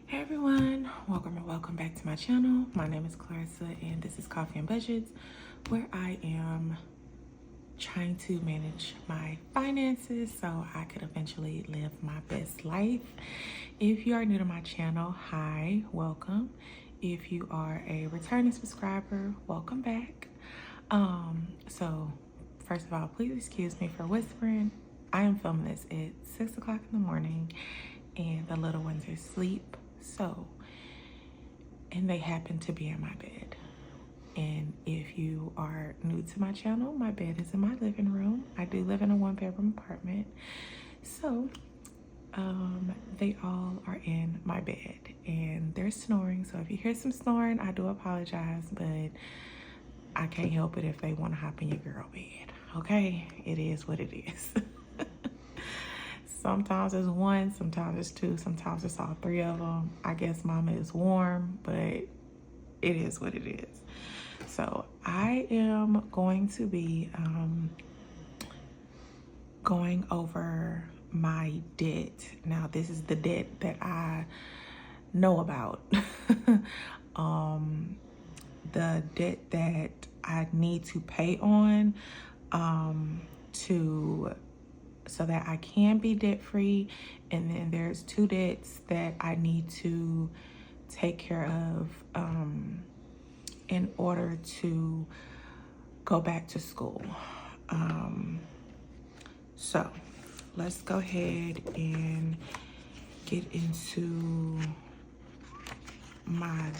Hey everyone, welcome and welcome back to my channel. My name is Clarissa and this is Coffee and Budgets, where I am trying to manage my finances so I could eventually live my best life. If you are new to my channel, hi, welcome. If you are a returning subscriber, welcome back. So first of all, please excuse me for whispering. I am filming this at 6 o'clock in the morning and the little ones are asleep. And they happen to be in my bed. And if you are new to my channel, my bed is in my living room. I do live in a 1-bedroom apartment. So they all are in my bed and they're snoring. So if you hear some snoring, I do apologize, but I can't help it if they want to hop in your girl bed. Okay, it is what it is. Sometimes it's one, sometimes it's two, sometimes it's all three of them. I guess mama is warm, but it is what it is. So I am going to be going over my debt. Now, this is the debt that I know about. The debt that I need to pay on so that I can be debt free. And then there's 2 debts that I need to take care of in order to go back to school. So let's go ahead and get into my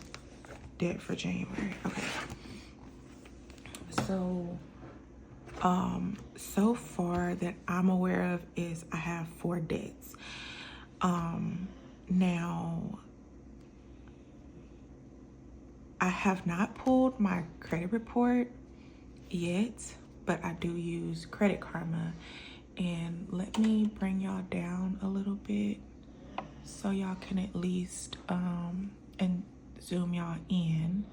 debt for January. Okay. So far that I'm aware of is I have 4 debts. Now I have not pulled my credit report yet, but I do use Credit Karma. And let me bring y'all down a little bit so y'all can at least and zoom y'all in.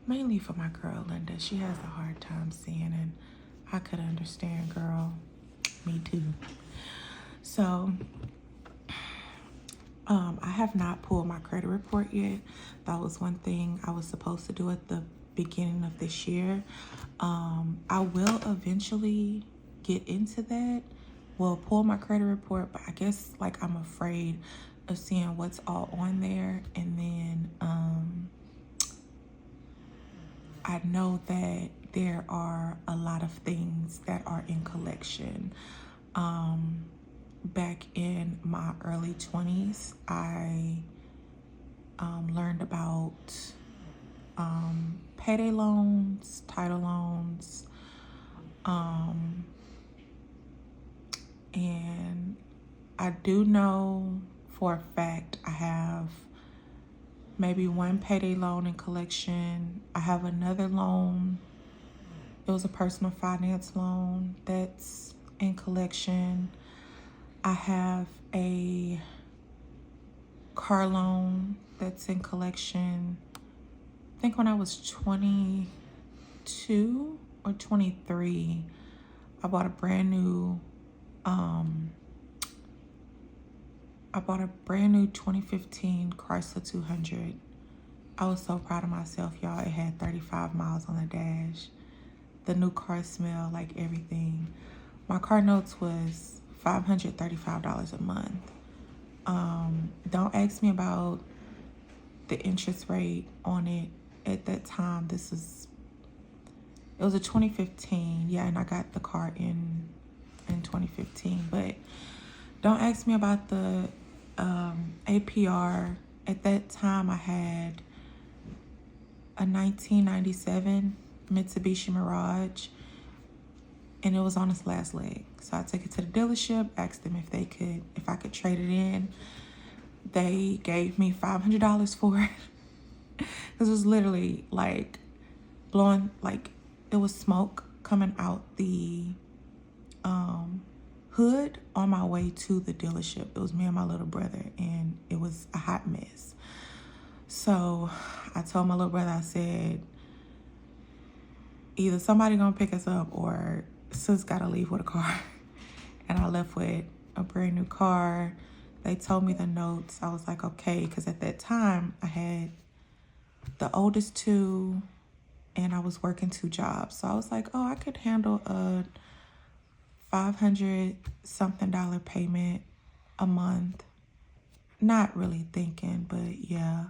Mainly for my girl Linda. She has a hard time seeing, and I could understand, girl. Me too. So I have not pulled my credit report yet. That was one thing I was supposed to do at the beginning of this year. I will eventually get into that. Well, pull my credit report, but I guess like I'm afraid of seeing what's all on there. And then I know that there are a lot of things that are in collection. Back in my early 20s, I learned about payday loans, title loans, and I do know for a fact I have maybe 1 payday loan in collection. I have another loan. It was a personal finance loan that's in collection. I have a car loan that's in collection. I think when I was 22 or 23, I bought a brand new 2015 Chrysler 200. I was so proud of myself, y'all. It had 35 miles on the dash. The new car smelled like everything. My car notes was $535 a month. Don't ask me about the interest rate on it at that time. It was a 2015, yeah, and I got the car in 2015, but don't ask me about the APR. At that time, I had a 1997 Mitsubishi Mirage, and it was on its last leg. So I took it to the dealership, asked them if I could trade it in. They gave me $500 for it. This was literally like blowing, like it was smoke coming out the hood on my way to the dealership. It was me and my little brother, and it was a hot mess. So I told my little brother, I said, either somebody gonna pick us up or sis gotta leave with a car. And I left with a brand new car, they told me the notes, I was like, okay, because at that time I had the oldest two and I was working 2 jobs. So I was like, oh, I could handle a $500 something payment a month. Not really thinking, but yeah.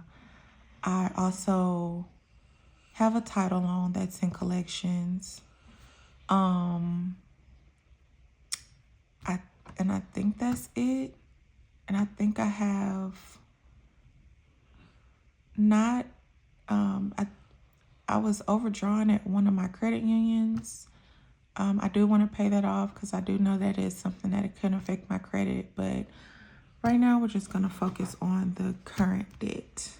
I also have a title loan that's in collections. I think that's it. And I think I have not, I was overdrawn at one of my credit unions. I do want to pay that off because I do know that is something that it could affect my credit. But right now we're just going to focus on the current debt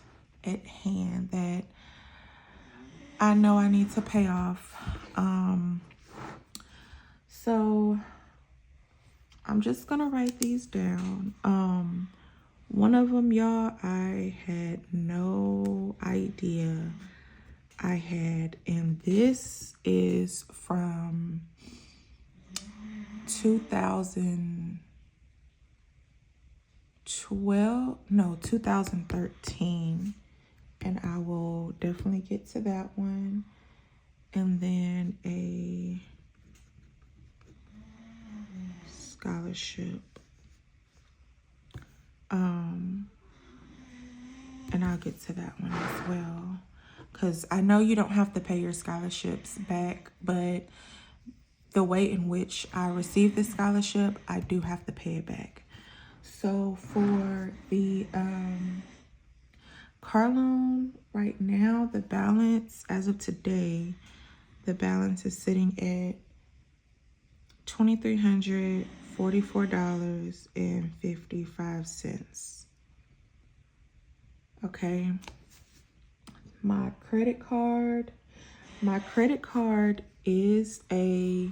at hand that I know I need to pay off. So I'm just going to write these down. One of them, y'all, I had no idea I had, and this is from 2013, and I will definitely get to that one. And then a scholarship, and I'll get to that one as well, because I know you don't have to pay your scholarships back, but the way in which I received the scholarship, I do have to pay it back. So for the car loan, right now, the balance as of today, the balance is sitting at $2,344.55. Okay. My credit card is a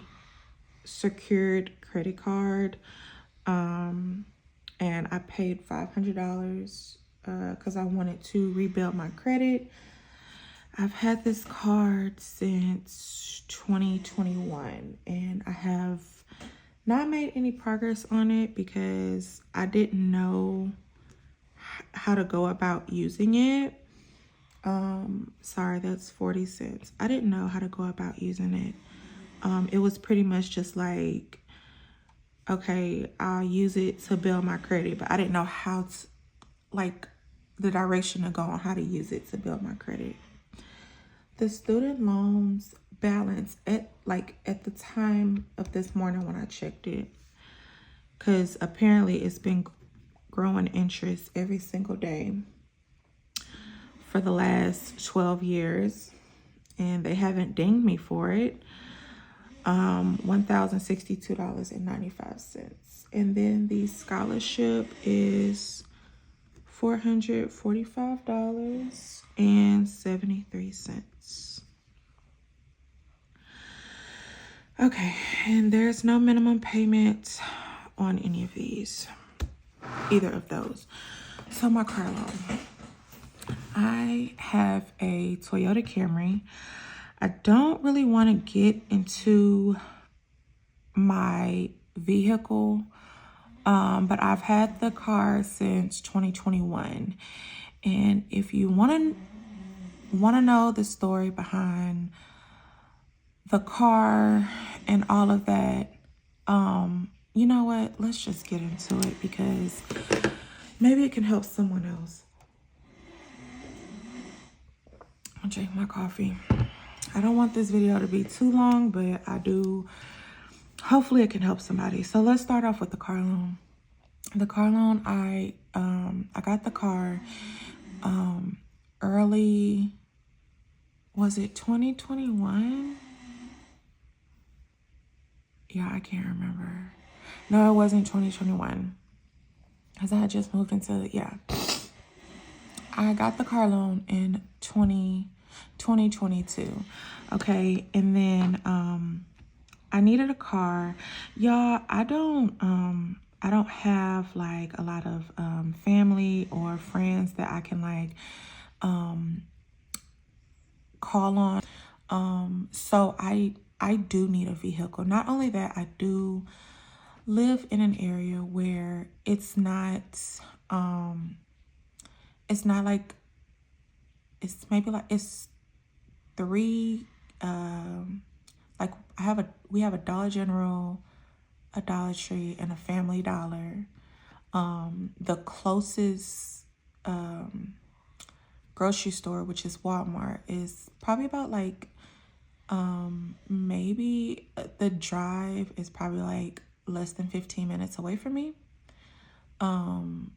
secured credit card. And I paid $500 because I wanted to rebuild my credit. I've had this card since 2021, and I have not made any progress on it because I didn't know how to go about using it. Sorry, that's 40 cents. I didn't know how to go about using it. It was pretty much just like, okay, I'll use it to build my credit, but I didn't know how to, like, the direction to go on how to use it to build my credit. The student loans balance at the time of this morning when I checked it, because apparently it's been growing interest every single day for the last 12 years, and they haven't dinged me for it. $1,062.95. And then the scholarship is $445.73. Okay, and there's no minimum payment on any of these, either of those. So my car loan. I have a Toyota Camry. I don't really want to get into my vehicle, but I've had the car since 2021. And if you want to know the story behind the car and all of that, you know what? Let's just get into it because maybe it can help someone else. I'll drink my coffee. I don't want this video to be too long, but I do. Hopefully it can help somebody. So let's start off with the car loan. The car loan, I got the car early, was it 2021? Yeah, I can't remember. No, it wasn't 2021. Because I had just moved into, yeah. I got the car loan in 2022. Okay, and then I needed a car. Y'all, I don't have like a lot of family or friends that I can like call on. So I do need a vehicle. Not only that, I do live in an area where it's not like, it's maybe like it's three, like we have a Dollar General, a Dollar Tree, and a Family Dollar. The closest grocery store, which is Walmart, is probably about like maybe the drive is probably like less than 15 minutes away from me.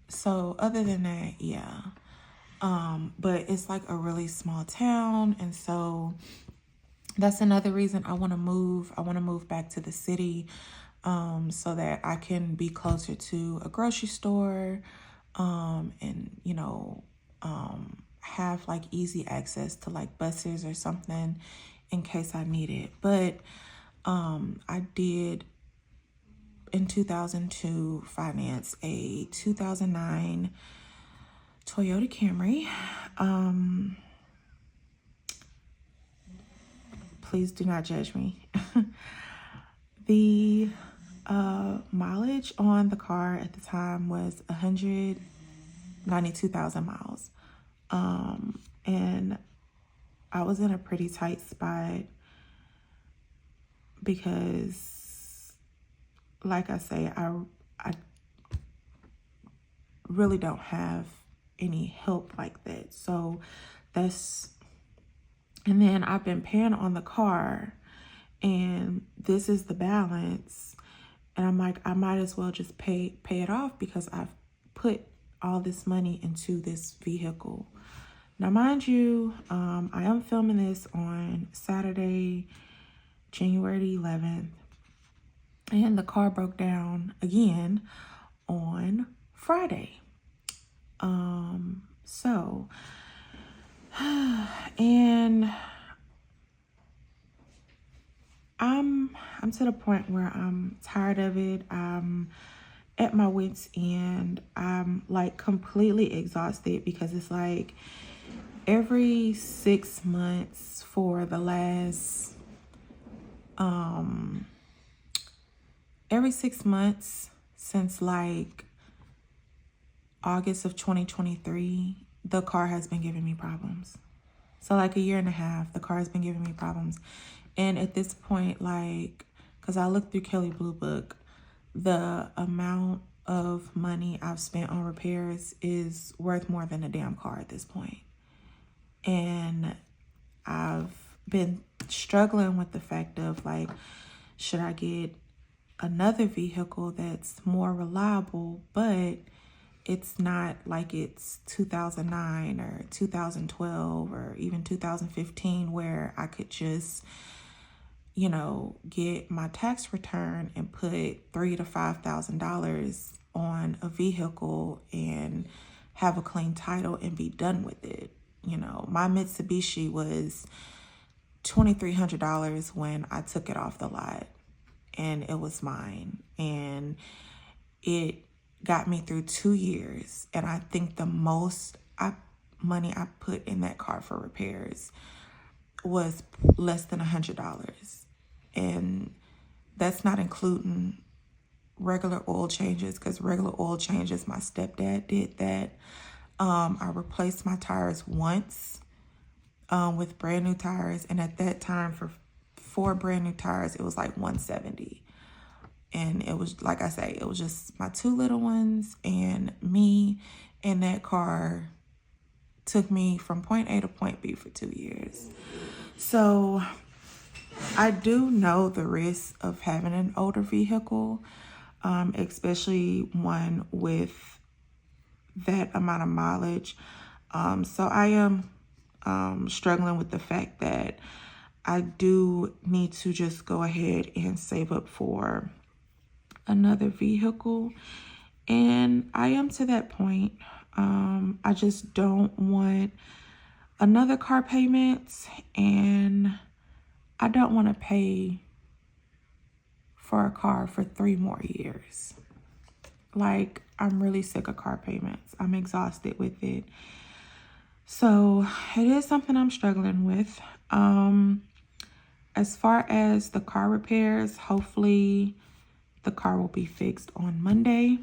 So other than that, yeah. But it's like a really small town, and so that's another reason I want to move. I want to move back to the city, so that I can be closer to a grocery store, and have like easy access to like buses or something in case I need it. But I did in 2002 finance a 2009 Toyota Camry. Please do not judge me. The mileage on the car at the time was 192,000 miles. And I was in a pretty tight spot because, like I say, I really don't have any help like that. So and then I've been paying on the car, and this is the balance. And I'm like, I might as well just pay it off because I've put all this money into this vehicle. Now, mind you, I am filming this on Saturday, January the 11th, and the car broke down again on Friday. And I'm to the point where I'm tired of it. I'm at my wit's end. I'm like completely exhausted because it's like every 6 months for the last, every 6 months since like August of 2023, the car has been giving me problems. So like a year and a half, the car has been giving me problems. And at this point, like, because I looked through Kelley Blue Book, the amount of money I've spent on repairs is worth more than a damn car at this point. And I've been struggling with the fact of like, should I get another vehicle that's more reliable, but it's not like it's 2009 or 2012 or even 2015 where I could just, get my tax return and put $3,000 to $5,000 on a vehicle and have a clean title and be done with it. My Mitsubishi was $2,300 when I took it off the lot, and it was mine, and it got me through 2 years. And I think the most money I put in that car for repairs was less than $100. And that's not including regular oil changes, because regular oil changes, my stepdad did that. I replaced my tires once with brand new tires. And at that time, for 4 brand new tires, it was like $170. And it was, like I say, it was just my 2 little ones and me. And that car took me from point A to point B for 2 years. So I do know the risk of having an older vehicle, especially one with that amount of mileage. So I am struggling with the fact that I do need to just go ahead and save up for another vehicle. And I am to that point. I just don't want another car payment, and I don't want to pay for a car for 3 more years. Like, I'm really sick of car payments. I'm exhausted with it. So it is something I'm struggling with. As far as the car repairs, hopefully the car will be fixed on Monday.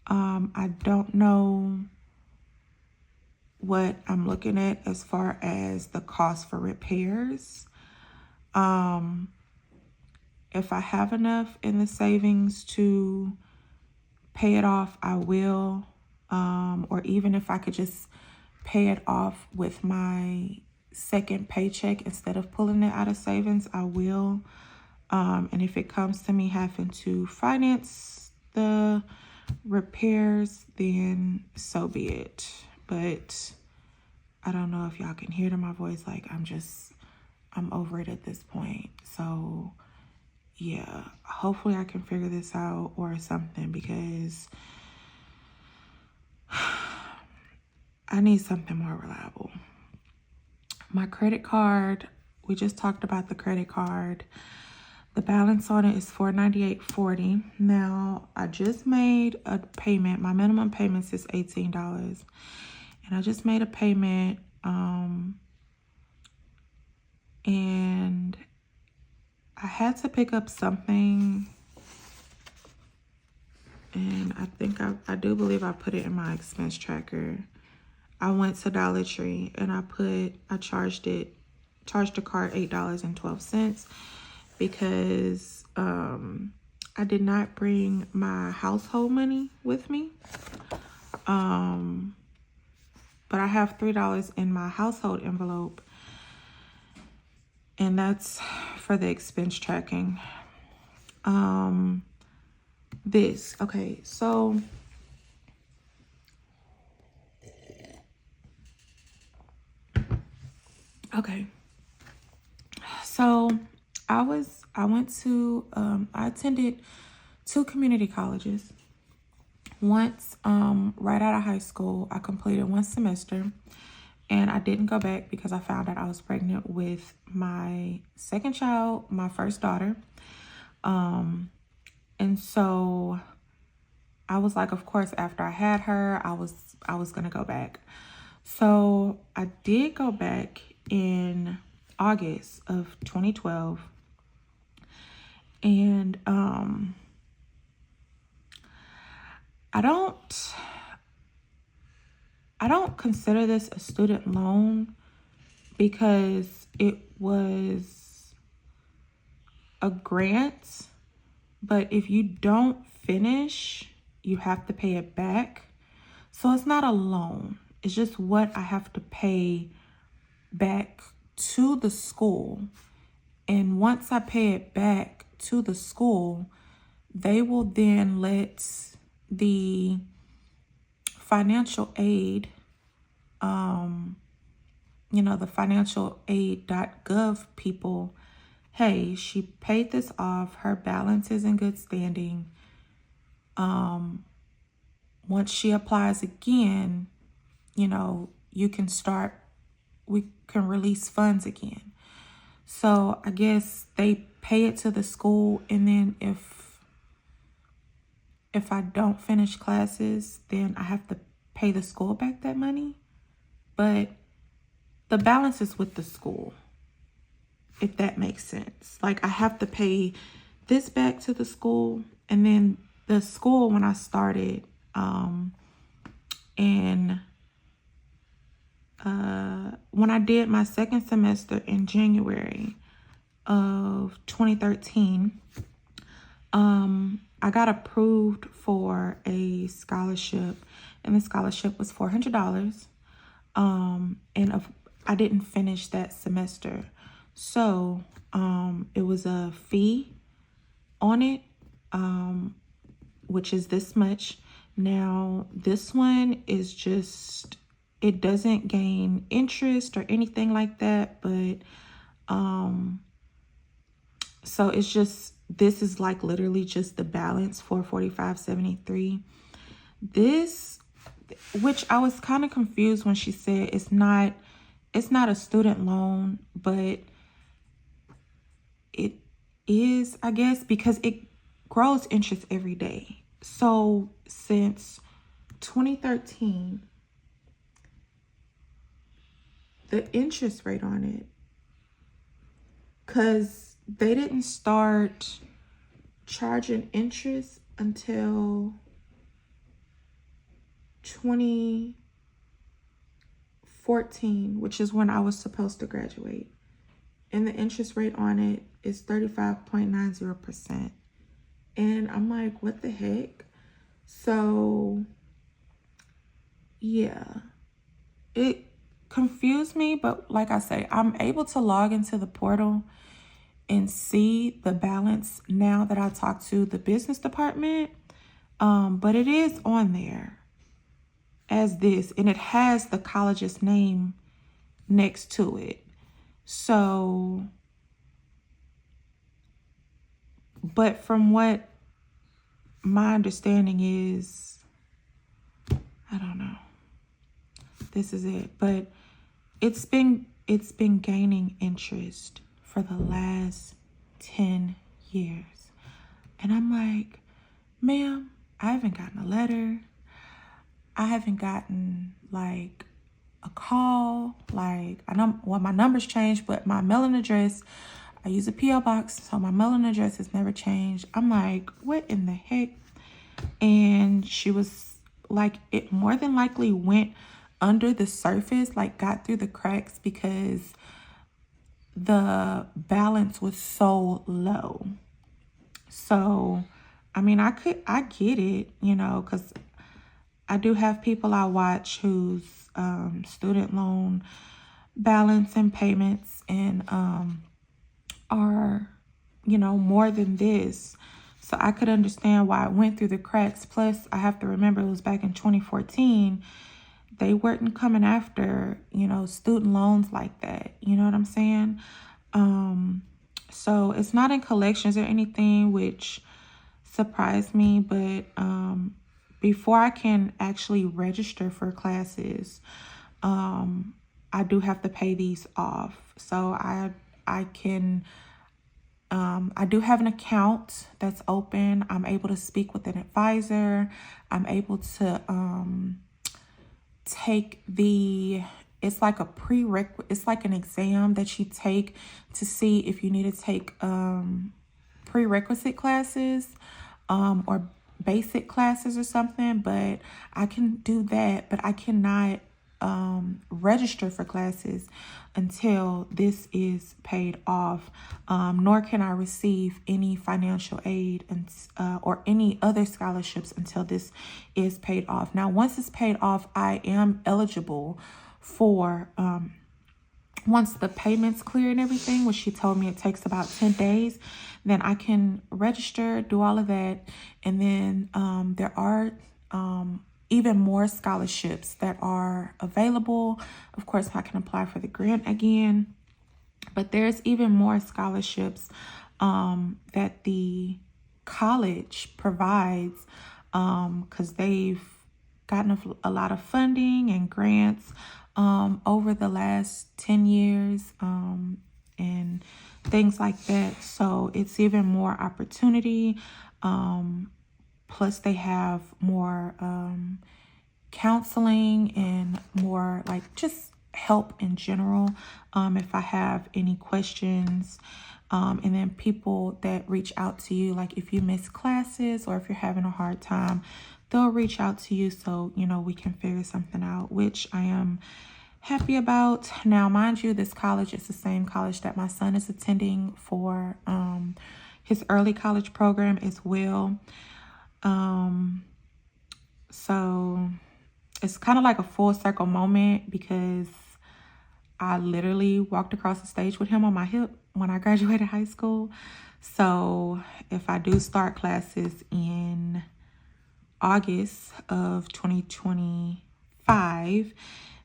I don't know what I'm looking at as far as the cost for repairs. If I have enough in the savings to pay it off, I will. Or even if I could just pay it off with my second paycheck instead of pulling it out of savings, I will. And if it comes to me having to finance the repairs, then so be it. But I don't know if y'all can hear it in my voice. Like, I'm over it at this point. So yeah, hopefully I can figure this out or something, because I need something more reliable. My credit card, we just talked about the credit card. The balance on it is $498.40. Now, I just made a payment. My minimum payments is $18. And I just made a payment. And I had to pick up something. And I think I do believe I put it in my expense tracker. I went to Dollar Tree and I charged the card $8.12 because I did not bring my household money with me. But I have $3 in my household envelope, and that's for the expense tracking. Okay, so I attended 2 community colleges. Once, right out of high school, I completed 1 semester, and I didn't go back because I found out I was pregnant with my second child, my first daughter. And so I was like, of course, after I had her, I was gonna go back. So I did go back in August of 2012. And I don't consider this a student loan because it was a grant, but if you don't finish, you have to pay it back. So it's not a loan. It's just what I have to pay back to the school. And once I pay it back to the school, they will then let the financial aid, the financial aid.gov people, hey, she paid this off. Her balance is in good standing. Once she applies again, we can release funds again. So I guess they pay it to the school, and then if I don't finish classes, then I have to pay the school back that money. But the balance is with the school, if that makes sense. Like, I have to pay this back to the school, and then the school, when I started, when I did my second semester in January of 2013, I got approved for a scholarship, and the scholarship was $400. I didn't finish that semester. So, it was a fee on it, which is this much. Now, this one is just, it doesn't gain interest or anything like that, but, so it's just, this is like literally just the balance, $445.73. This, which I was kind of confused when she said it's not a student loan, but it is, I guess, because it grows interest every day. So since 2013, the interest rate on it, because they didn't start charging interest until 2014, which is when I was supposed to graduate. And the interest rate on it is 35.90%. And I'm like, what the heck? So, yeah, it confused me. But like I say, I'm able to log into the portal and see the balance now that I talked to the business department. But it is on there as this, and it has the college's name next to it. So, but from what my understanding is, I don't know, this is it, but it's been gaining interest for the last 10 years. And I'm like, ma'am, I haven't gotten a letter. I haven't gotten like a call. Like, I know, well, my number's changed, but my mailing address, I use a P.O. box, so my mailing address has never changed. I'm like, what in the heck? And she was like, it more than likely went under the surface, like got through the cracks, because the balance was so low. So, I mean, I get it, you know, because I do have people I watch whose student loan balance and payments and are, you know, more than this. So I could understand why it went through the cracks. Plus, I have to remember it was back in 2014. They weren't coming after, you know, student loans like that. You know what I'm saying? So it's not in collections or anything, which surprised me. But before I can actually register for classes, I do have to pay these off. So I can, I do have an account that's open. I'm able to speak with an advisor. I'm able to take it's like a prerequisite, it's like an exam that you take to see if you need to take prerequisite classes or basic classes or something. But I can do that, but I cannot register for classes until this is paid off, nor can I receive any financial aid or any other scholarships until this is paid off. Now, once it's paid off, I am eligible for, once the payments clear and everything, which she told me it takes about 10 days, then I can register, do all of that. And then there are even more scholarships that are available. Of course, I can apply for the grant again, but there's even more scholarships that the college provides because they've gotten a lot of funding and grants over the last 10 years and things like that. So it's even more opportunity. Plus they have more counseling and more like just help in general if I have any questions. And then people that reach out to you, like if you miss classes or if you're having a hard time, they'll reach out to you so, you know, we can figure something out, which I am happy about. Now, mind you, this college is the same college that my son is attending for his early college program as well. So it's kind of like a full circle moment because I literally walked across the stage with him on my hip when I graduated high school. So if I do start classes in August of 2025,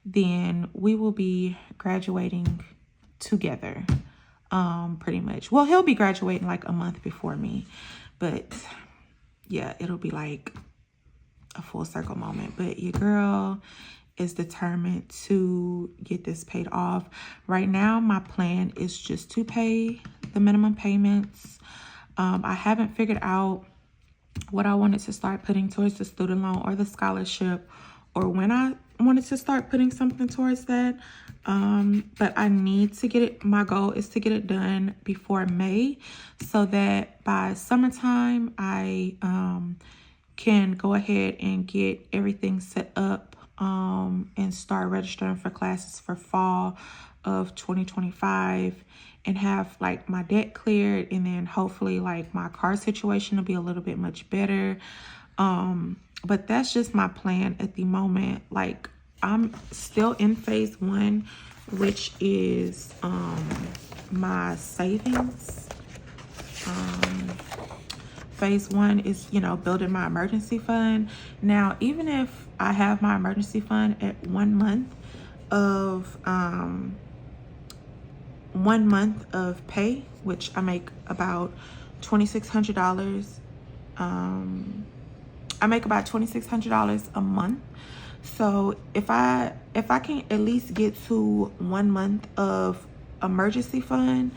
then we will be graduating together, pretty much. Well, he'll be graduating like a month before me, but yeah, it'll be like a full circle moment. But your girl is determined to get this paid off. Right now, my plan is just to pay the minimum payments. I haven't figured out what I wanted to start putting towards the student loan or the scholarship, or when I wanted to start putting something towards that. But I need to get it. My goal is to get it done before May so that by summertime I can go ahead and get everything set up and start registering for classes for fall of 2025 and have like my debt cleared, and then hopefully like my car situation will be a little bit much better. But that's just my plan at the moment. Like, I'm still in phase 1, which is my savings. Phase 1 is, you know, building my emergency fund. Now, even if I have my emergency fund at 1 month of 1 month of pay, which I make about $2,600. I make about $2,600 a month. So if I can at least get to 1 month of emergency fund,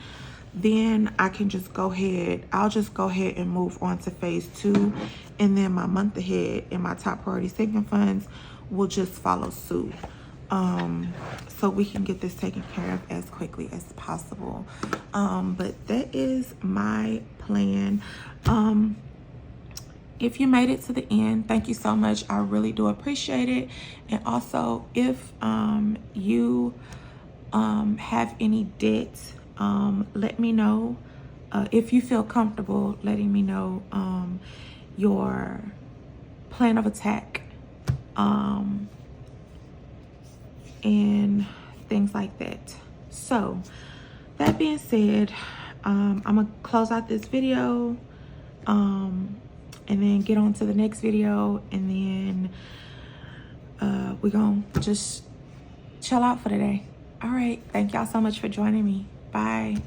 then I can just go ahead. I'll just go ahead and move on to phase 2, and then my month ahead and my top priority saving funds will just follow suit. So we can get this taken care of as quickly as possible. But that is my plan. If you made it to the end, thank you so much. I really do appreciate it. And also, if you have any debt, let me know. If you feel comfortable letting me know your plan of attack and things like that. So that being said, I'm gonna close out this video and then get on to the next video, and then we're gonna just chill out for the day. All right, thank y'all so much for joining me. Bye.